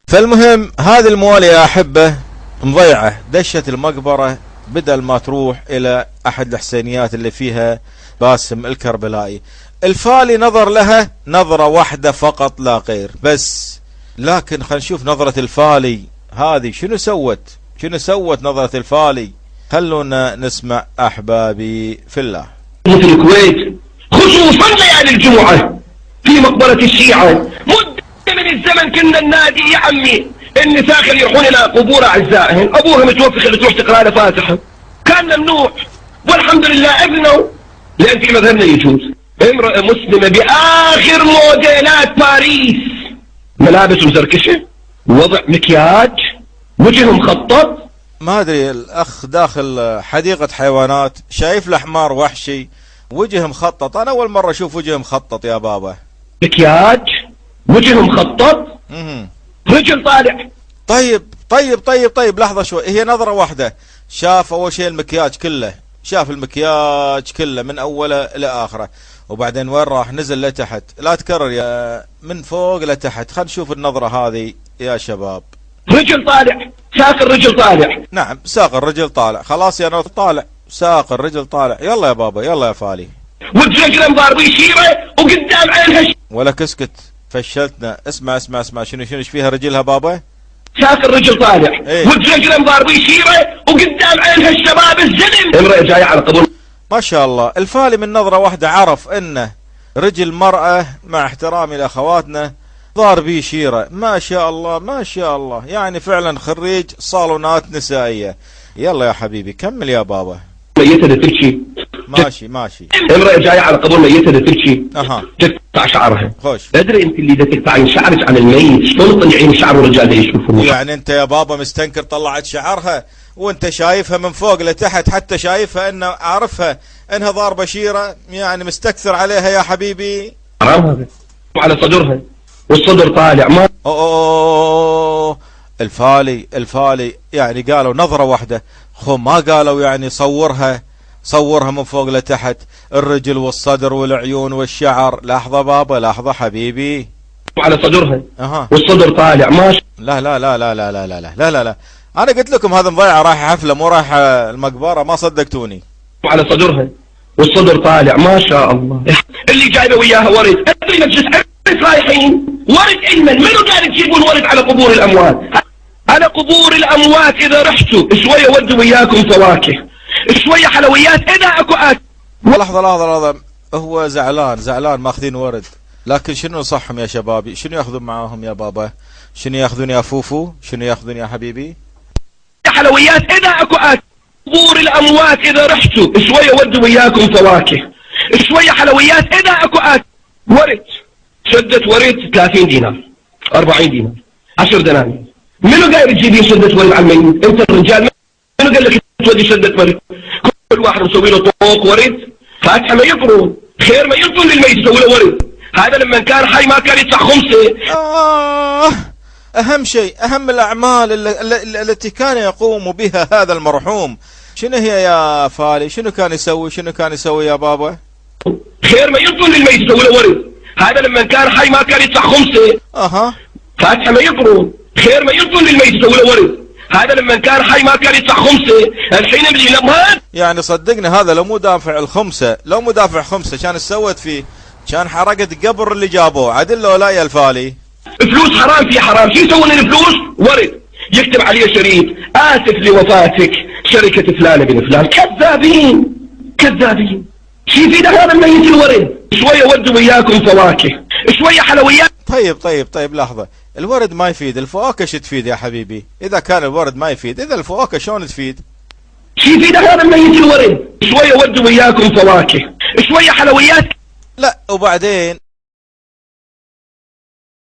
فالمهم هذه الموالية يا أحبة مضيعة، دشت المقبرة بدل ما تروح إلى أحد الحسينيات اللي فيها باسم الكربلائي. الفالي نظر لها نظرة واحدة فقط لا غير بس، لكن خلينا نشوف نظرة الفالي هذه شنو سوت نظرة الفالي. خلونا نسمع أحبابي في الله. في الكويت خصوصا ليالي الجمعة في مقبرة الشيعة مدة من الزمن كنا النادي يا عمي النساء يروحون إلى قبور أعزائهم، أبوها متوفي اللي تروح تقرأ له فاتحة، كان ممنوع والحمد لله أذنوا لأن في مذهبنا يجوز. امرأة مسلمة بآخر موديلات باريس، ملابس مزركشة، وضع مكياج، وجه مخطط. ما أدري الأخ داخل حديقة حيوانات شايف له حمار وحشي وجه مخطط، أنا أول مرة أشوف وجه مخطط يا بابا. مكياج، وجه مخطط، رجل طالع. طيب لحظة شوي، هي نظرة واحدة شاف أول شيء المكياج كله، شاف المكياج كله من أوله إلى آخره، وبعدين وين راح؟ نزل لتحت. لا تكرر يا من فوق لتحت، خلينا نشوف النظرة هذه يا شباب. رجل طالع، ساق الرجل طالع. نعم ساق الرجل طالع، خلاص يا نور طالع، ساق الرجل طالع. يلا يا بابا يلا يا فالي. والرجل مضاربي شيرة وقدام عينها ولا كسكت فشلتنا. اسمع شنو ايش فيها رجلها بابا؟ ساق الرجل طالع. ايه؟ والرجل مضاربي شيرة وقدام عينها الشباب الزلم. امرأة جاية على قبول. ما شاء الله الفالي من نظرة واحدة عرف انه رجل مرأة، مع احترامي لاخواتنا، ضار بيه شيرة. ما شاء الله يعني فعلا خريج صالونات نسائية. يلا يا حبيبي كمل يا بابا. ميتة تبكي. ماشي. امرأة جاية على قبول ميتة تبكي. تقطع شعرها. خوش. ادري انت اللي تقطعين شعرك عن الميت شلون تطلعين شعر ورجال يشوفون؟ يعني انت يا بابا مستنكر طلعت شعرها وانت شايفها من فوق لتحت، حتى شايفها انه عارفها انها ضاربة شيرة، يعني مستكثر عليها يا حبيبي. حرام هذا. على صدرها والصدر طالع. ما الفالي يعني قالوا نظرة واحدة، ما قالوا يعني صورها من فوق لتحت، الرجل والصدر والعيون والشعر. لحظة بابا لحظة حبيبي. على صدرها والصدر طالع. ماشي. لا انا قلت لكم هذا مضيعة رايح حفلة مو رايح المقبرة، ما صدقتوني. على صدرها والصدر طالع. ما شاء الله. اللي جايبه وياها ورد. ادري مجلس رايحين ورد علما. منو قال تجيبون ورد على قبور الاموات؟ على قبور الاموات اذا رحتوا شوية ودوا وياكم فواكه، شوية حلويات اذا اكو اكل. لحظة هو زعلان ماخذين ورد، لكن شنو صحهم يا شبابي؟ شنو ياخذون معاهم يا بابا؟ شنو ياخذون يا فوفو؟ شنو ياخذون يا حبيبي؟ حلويات اذا اكو اكل. قبور الاموات اذا رحتوا شوية ودوا وياكم فواكه، شوية حلويات اذا اكو اكل. ورد شدة ورد 30 دينار 40 دينار 10 دنانير. منو قايل تجيبين شدة ورد على الميت؟ انت الرجال. منو قال لك تودي شدة ورد؟ كل واحد مسوي له طوق ورد، فاتحة ما يقرون، خير ما يرضون للميت يسوي له ورد. هذا لما كان حي ما كان يدفع خمسة. اهم شيء، اهم الاعمال التي كان يقوم بها هذا المرحوم شنو هي يا فالي؟ شنو كان يسوي يا بابا؟ خير ما يرضون للميت يسوي له ورد. هذا لما كان حي ما كان يدفع خمسة. فاتحة ما يقرون، خير ما يرضون للميت يسوي له ورد. هذا لما كان حي ما كان يدفع خمسة، الحين اللي لمهان. يعني صدقني هذا لو مو دافع الخمسة، لو مو دافع خمسة كان سوت فيه، كان حرقت قبر اللي جابوه. عدل لو لا يا الفالي؟ فلوس حرام في حرام. شو يسوون الفلوس؟ ورد يكتب عليه شريط آسف لوفاتك شركة فلان بن فلان. كذابين. شو يفيد هذا الميت الورد؟ شوية ودوا وياكم فواكه، شوية حلويات. طيب لحظة، الورد ما يفيد، الفواكه شو تفيد يا حبيبي؟ إذا كان الورد ما يفيد، إذا الفواكه شلون تفيد؟ شو يفيد هذا الميت الورد؟ شوية ودوا وياكم فواكه، شوية حلويات. لا وبعدين